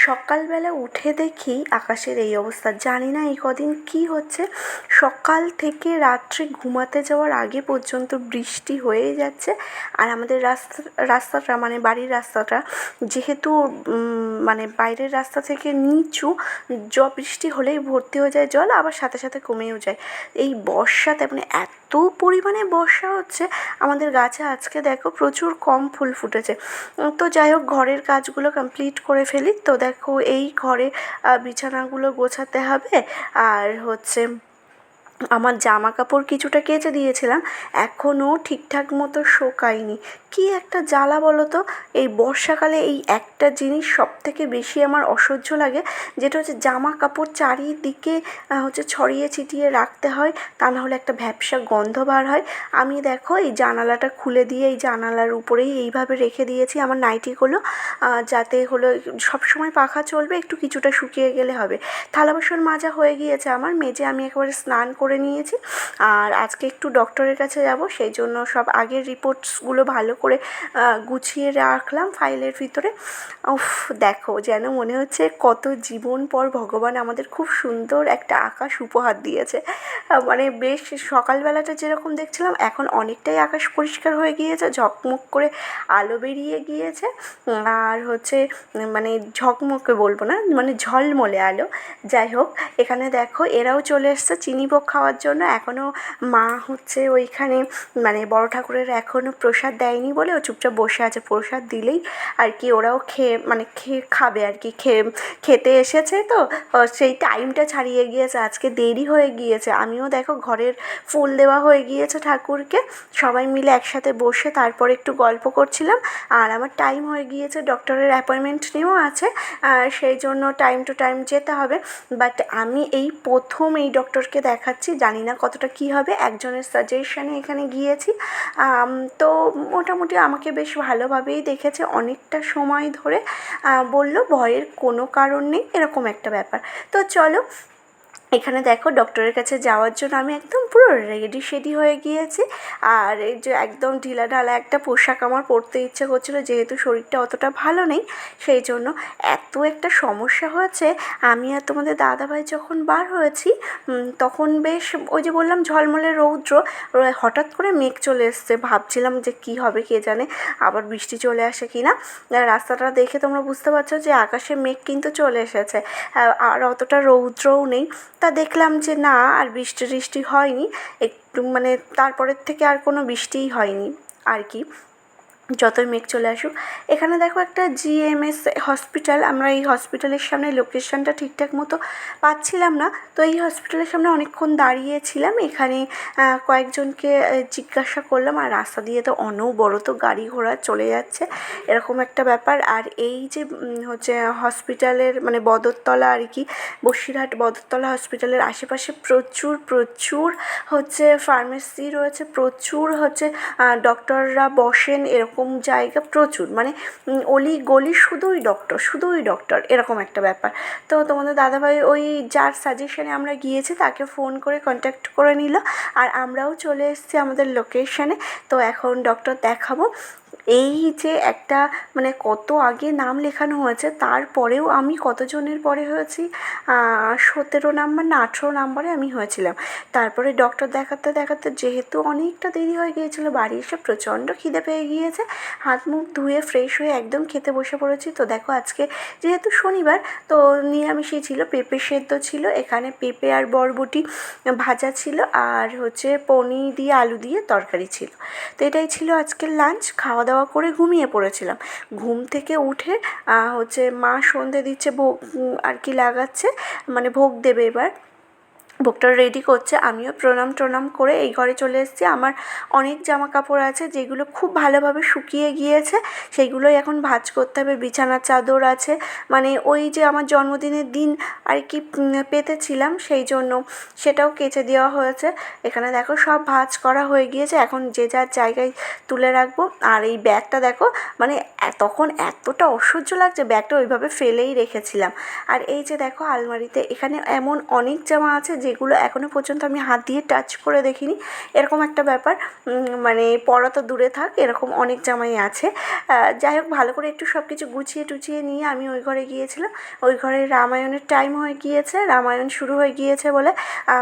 সকালবেলা উঠে দেখি আকাশের এই অবস্থা, জানি না এই কদিন কী হচ্ছে। সকাল থেকে রাত্রে ঘুমাতে যাওয়ার আগে পর্যন্ত বৃষ্টি হয়েই যাচ্ছে। আর আমাদের রাস্তাটা মানে বাড়ির রাস্তাটা যেহেতু মানে বাইরের রাস্তা থেকে নিচু, বৃষ্টি হলেই ভর্তি হয়ে যায় জল, আবার সাথে সাথে কমেও যায়। এই বর্ষাতে মানে এত পরিমাণে বর্ষা হচ্ছে, আমাদের গাছে আজকে দেখো প্রচুর কম ফুল ফুটেছে। তো যাই হোক, ঘরের কাজগুলো কমপ্লিট করে ফেলি। তো দেখো এই ঘরে বিছানাগুলো গোছাতে হবে, আর হচ্ছে আমার জামা কাপড় কিছুটা কেচে দিয়েছিলাম, এখনও ঠিকঠাক মতো শোকায়নি। কী একটা জ্বালা বলো তো। এই বর্ষাকালে এই একটা জিনিস সবথেকে বেশি আমার অসহ্য লাগে, যেটা হচ্ছে জামা কাপড় চারিদিকে হচ্ছে ছড়িয়ে ছিটিয়ে রাখতে হয়, তা নাহলে একটা ভ্যাপসা গন্ধ বার হয়। আমি দেখো এই জানালাটা খুলে দিয়ে এই জানালার উপরেই এইভাবে রেখে দিয়েছি আমার নাইটিগুলো, যাতে হলো সবসময় পাখা চলবে, একটু কিছুটা শুকিয়ে গেলে হবে। থালা বাসন মাজা হয়ে গিয়েছে আমার, মেজে আমি একেবারে স্নান করে নিয়েছি। আর আজকে একটু ডক্টরের কাছে যাব, সেই জন্য সব আগের রিপোর্টসগুলো ভালো করে গুছিয়ে রাখলাম ফাইলের ভিতরে। উফ, দেখো যেন মনে হচ্ছে কত জীবন পর ভগবান আমাদের খুব সুন্দর একটা আকাশ উপহার দিয়েছে। মানে বেশ সকালবেলাটা যেরকম দেখছিলাম, এখন অনেকটাই আকাশ পরিষ্কার হয়ে গিয়েছে, ঝকমক করে আলো বেরিয়ে গিয়েছে। আর হচ্ছে মানে ঝকমকে বলবো না, মানে ঝলমলে আলো। যাই হোক, এখানে দেখো এরাও চলে এসছে চিনিভোগ খাওয়ার জন্য। এখনও মা হচ্ছে ওইখানে মানে বড় ঠাকুরের এখনও প্রসাদ দেয়নি বলে ও চুপচাপ বসে আছে। প্রসাদ দিলেই আর কি ওরাও খেয়ে খাবে আর কি, খেতে এসেছে। তো সেই টাইমটা ছাড়িয়ে গিয়েছে, আজকে দেরি হয়ে গিয়েছে। আমিও দেখো ঘরের ফুল দেওয়া হয়ে গিয়েছে ঠাকুরকে, সবাই মিলে একসাথে বসে তারপর একটু গল্প করছিলাম। আর আমার টাইম হয়ে গিয়েছে, ডক্টরের অ্যাপয়েন্টমেন্ট নিয়েও আছে, সেই জন্য টাইম টু টাইম যেতে হবে। বাট আমি এই প্রথম এই ডক্টরকে দেখাচ্ছি, জানি না কতটা কী হবে। একজনের সাজেশনে এখানে গিয়েছি, তো মোটামুটি আমাকে বেশ ভালোভাবেই দেখেছে অনেকটা সময় ধরে। বলল ভয়ের কোনো কারণ নেই, এরকম একটা ব্যাপার। তো চলো, এখানে দেখো ডক্টরের কাছে যাওয়ার জন্য আমি একদম পুরো রেডি হয়ে গিয়েছি। আর এই যে একদম ঢিলাঢালা একটা পোশাক আমার পরতে ইচ্ছে করছিলো, যেহেতু শরীরটা অতটা ভালো নেই, সেই জন্য। এত একটা সমস্যা হয়েছে, আমি আর তোমাদের দাদাভাই যখন বার হয়েছি তখন বেশ ওই যে বললাম ঝলমলে রৌদ্র, হঠাৎ করে মেঘ চলে এসছে। ভাবছিলাম যে কী হবে কে জানে, আবার বৃষ্টি চলে আসে কি না। রাস্তাটা দেখে তোমরা বুঝতে পারছো যে আকাশে মেঘ কিন্তু চলে এসেছে, আর অতটা রৌদ্রও নেই। তা দেখলাম যে না, আর বৃষ্টি হয়নি। একটু মানে তারপরের থেকে আর কোনো বৃষ্টিই হয়নি আর কি, যতই মেঘ চলে আসুক। এখানে দেখো একটা জিএমএস হসপিটাল, আমরা এই হসপিটালের সামনে লোকেশনটা ঠিকঠাক মতো পাচ্ছিলাম না, তো এই হসপিটালের সামনে অনেকক্ষণ দাঁড়িয়েছিলাম। এখানে কয়েকজনকে জিজ্ঞাসা করলাম, আর রাস্তা দিয়ে তো অনবরত গাড়ি ঘোড়া চলে যাচ্ছে, এরকম একটা ব্যাপার। আর এই যে হচ্ছে হসপিটালের মানে বদরতলা আর কি, বসিরহাট বদরতলা হসপিটালের আশেপাশে প্রচুর হচ্ছে ফার্মেসি রয়েছে, প্রচুর হচ্ছে ডক্টররা বসেন, এরকম জায়গা প্রচুর, মানে অলি গলি শুধুই ডক্টর, এরকম একটা ব্যাপার। তো তোমাদের দাদাভাই ওই যার সাজেশনে আমরা গিয়েছি তাকে ফোন করে কন্ট্যাক্ট করে নিল, আর আমরাও চলে এসেছি আমাদের লোকেশনে। তো এখন ডক্টর দেখাবো। এই যে একটা মানে কত আগে নাম লেখানো হয়েছে, তারপরেও আমি কতজনের পরে হয়েছি, 17 নাম্বার না 18 নাম্বারে আমি হয়েছিলাম। তারপরে ডক্টর দেখাতে যেহেতু অনেকটা দেরি হয়ে গিয়েছিলো, বাড়ি এসে প্রচণ্ড খিদে পেয়ে গিয়েছে। হাত মুখ ধুয়ে ফ্রেশ হয়ে একদম খেতে বসে পড়েছি। তো দেখো আজকে যেহেতু শনিবার, তো নিরামিষই ছিল, পেঁপে সেদ্ধ ছিল, এখানে পেঁপে আর বরবটি ভাজা ছিল, আর হচ্ছে পনির দিয়ে আলু দিয়ে তরকারি ছিল। তো এটাই ছিল আজকের লাঞ্চ। খাওয়া দাওয়া করে ঘুমিয়ে পড়েছিলাম। ঘুম থেকে উঠে হচ্ছে মা সন্ধে দিচ্ছে, ভোগ আর কি লাগাচ্ছে, মানে ভোগ দেবে এবার, ভোগটা রেডি করছে। আমিও প্রণাম করে এই ঘরে চলে এসেছি। আমার অনেক জামা কাপড় আছে যেগুলো খুব ভালোভাবে শুকিয়ে গিয়েছে, সেইগুলোই এখন ভাঁজ করতে হবে। বিছানার চাদর আছে, মানে ওই যে আমার জন্মদিনের দিন আর কি পেতেছিলাম, সেই জন্য সেটাও কেচে দেওয়া হয়েছে। এখানে দেখো সব ভাঁজ করা হয়ে গিয়েছে, এখন যে যার জায়গায় তুলে রাখবো। আর এই ব্যাগটা দেখো, মানে তখন এতটা অসহ্য লাগছে, ব্যাগটা ওইভাবে ফেলেই রেখেছিলাম। আর এই যে দেখো আলমারিতে এখানে এমন অনেক জামা আছে যে যেগুলো এখনও পর্যন্ত আমি হাত দিয়ে টাচ করে দেখিনি, এরকম একটা ব্যাপার। মানে পরা তো দূরে থাক, এরকম অনেক জামাই আছে। যাই হোক, ভালো করে একটু সব কিছু গুছিয়ে টুছিয়ে নিয়ে আমি ওই ঘরে গিয়েছিলাম। ওই ঘরে রামায়ণের টাইম হয়ে গিয়েছে, রামায়ণ শুরু হয়ে গিয়েছে বলে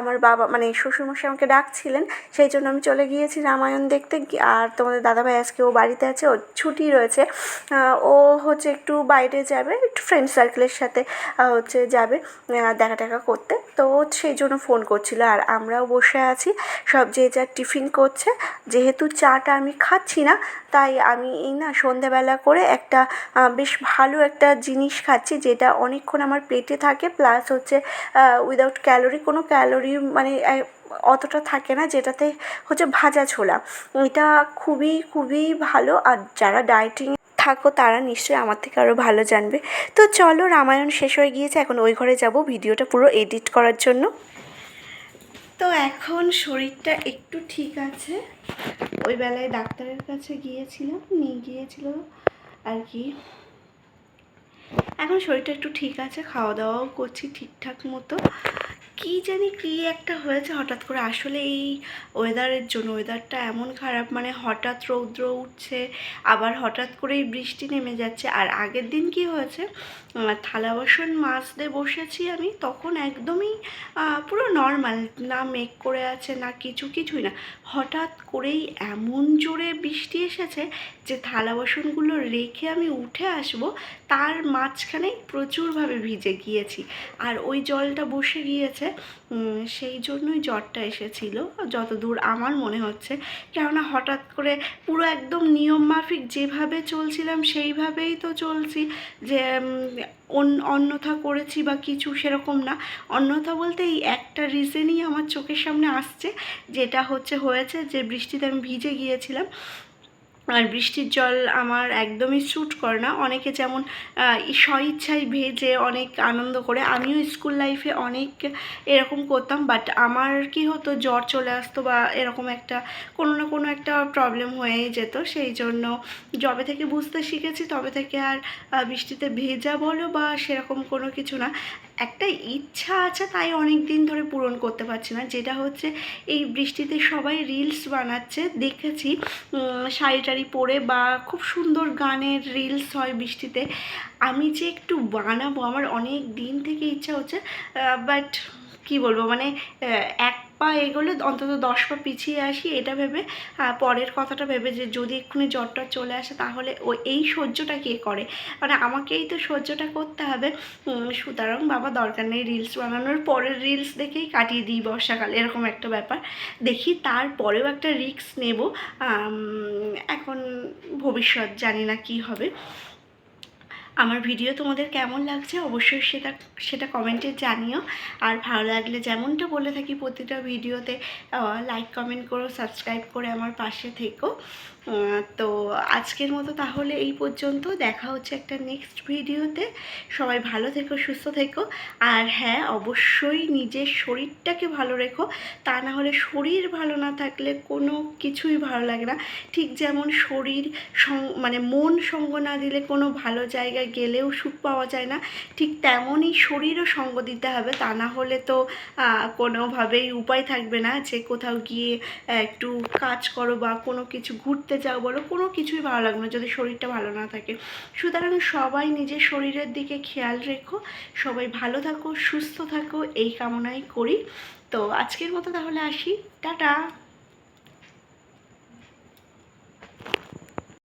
আমার বাবা মানে শ্বশুরমশাই আমাকে ডাকছিলেন, সেই জন্য আমি চলে গিয়েছি রামায়ণ দেখতে। আর তোমাদের দাদাভাই আজকে ও বাড়িতে আছে, ওর ছুটি রয়েছে। ও হচ্ছে একটু বাইরে যাবে, একটু ফ্রেন্ড সার্কেলের সাথে হচ্ছে যাবে দেখা টেকা করতে, তো ও সেই জন্য ফোন করছিল। আর আমরাও বসে আছি, সব যে যার টিফিন করছে। যেহেতু চাটা আমি খাচ্ছি না, তাই আমি এই না সন্ধেবেলা করে একটা বেশ ভালো একটা জিনিস খাচ্ছি, যেটা অনেকক্ষণ আমার পেটে থাকে, প্লাস হচ্ছে উইদাউট ক্যালোরি, কোনো ক্যালোরি মানে অতটা থাকে না, যেটাতে হচ্ছে ভাজা ছোলা। এটা খুবই খুবই ভালো। আর যারা ডায়েটিং থাকো তারা নিশ্চয়ই আমার থেকে আরও ভালো জানবে। তো চলো, রামায়ণ শেষ হয়ে গিয়েছে, এখন ওই ঘরে যাব ভিডিওটা পুরো এডিট করার জন্য। তো এখন শরীরটা একটু ঠিক আছে, ওই বেলায় ডাক্তারের কাছে গিয়েছিলাম, নিয়ে গিয়েছিল আর কি। এখন শরীরটা একটু ঠিক আছে, খাওয়া দাওয়াও করছি ঠিকঠাক মতো। কী জানি কী একটা হয়েছে হঠাৎ করে, আসলে এই ওয়েদারের জন্য। ওয়েদারটা এমন খারাপ, মানে হঠাৎ রৌদ্র উঠছে, আবার হঠাৎ করেই বৃষ্টি নেমে যাচ্ছে। আর আগের দিন কি হয়েছে, থালা বাসন মাজতে বসেছি আমি, তখন একদমই পুরো নর্মাল, না মেঘ করে আছে না কিছুই না, হঠাৎ করেই এমন জোরে বৃষ্টি এসেছে যে থালা বাসনগুলো রেখে আমি উঠে আসবো, তার মাঝখানেই প্রচুরভাবে ভিজে গিয়েছি। আর ওই জলটা বসে গিয়েছে, সেই জন্যই জ্বরটা এসেছিল যতদূর আমার মনে হচ্ছে। কেননা হঠাৎ করে পুরো একদম নিয়ম মাফিক যেভাবে চলছিলাম সেইভাবেই তো চলছি, যে অন্যথা করেছি বা কিছু সেরকম না। অন্যথা বলতে এই একটা রিজনই আমার চোখের সামনে আসছে, যেটা হয়েছে যে বৃষ্টিতে আমি ভিজে গিয়েছিলাম। আর বৃষ্টির জল আমার একদমই স্যুট করে না। অনেকে যেমন স্বইচ্ছায় ভেজে অনেক আনন্দ করে, আমিও স্কুল লাইফে অনেক এরকম করতাম, বাট আমার কি হতো, জ্বর চলে আসতো বা এরকম একটা কোনো না কোনো একটা প্রবলেম হয়েই যেত। সেই জন্য যবে থেকে বুঝতে শিখেছি তবে থেকে আর বৃষ্টিতে ভেজা বলো বা সেরকম কোনো কিছু না। একটা ইচ্ছা আছে, তাই অনেক দিন ধরে পূরণ করতে পারছি না, যেটা হচ্ছে এই বৃষ্টিতে সবাই রিলস বানাচ্ছে দেখেছি, শাড়ি টাড়ি পরে বা খুব সুন্দর গানের রিলস হয় বৃষ্টিতে। আমি যে একটু বানাবো, আমার অনেক দিন থেকে ইচ্ছা হচ্ছে, বাট কি বলবো, মানে এক পা এগোলে অন্তত 10 পা পিছিয়ে আসি, এটা ভেবে, পরের কথাটা ভেবে, যে যদি এক্ষুনি জ্বরটা চলে আসে তাহলে এই সহ্যটা কে করে, মানে আমাকেই তো সহ্যটা করতে হবে। সুতরাং বাবা দরকার নেই রিলস বানানোর, পরের রিলস দেখেই কাটিয়ে দিই বর্ষাকাল, এরকম একটা ব্যাপার। দেখি তারপরেও একটা রিস্ক নেব। এখন ভবিষ্যৎ জানি না কি হবে। আমার ভিডিও তোমাদের কেমন লাগছে অবশ্যই সেটা কমেন্টে জানিও। আর ভালো লাগলে যেমনটা বলে থাকি প্রতিটা ভিডিওতে, লাইক কমেন্ট করো, সাবস্ক্রাইব করে আমার পাশে থেকো। তো আজকের মতো তাহলে এই পর্যন্ত, দেখা হচ্ছে একটা নেক্সট ভিডিওতে। সবাই ভালো থেকো, সুস্থ থেকো। আর হ্যাঁ, অবশ্যই নিজের শরীরটাকে ভালো রেখো, তা না হলে শরীর ভালো না থাকলে কোনো কিছুই ভালো লাগে না। ঠিক যেমন শরীর মানে মন সঙ্গ না দিলে কোনো ভালো জায়গায় গেলেও সুখ পাওয়া যায় না, ঠিক তেমনই শরীরও সঙ্গ দিতে হবে, তা না হলে তো কোনোভাবেই উপায় থাকবে না যে কোথাও গিয়ে একটু কাজ করো বা কোনো কিছু ঘুরতে যাও বলো, কোনো কিছুই ভালো লাগবে না যদি শরীরটা ভালো না থাকে। সুতরাং সবাই নিজের শরীরের দিকে খেয়াল রেখো, সবাই ভালো থাকো, সুস্থ থাকো, এই কামনাই করি। তো আজকের মতো তাহলে আসি, টাটা।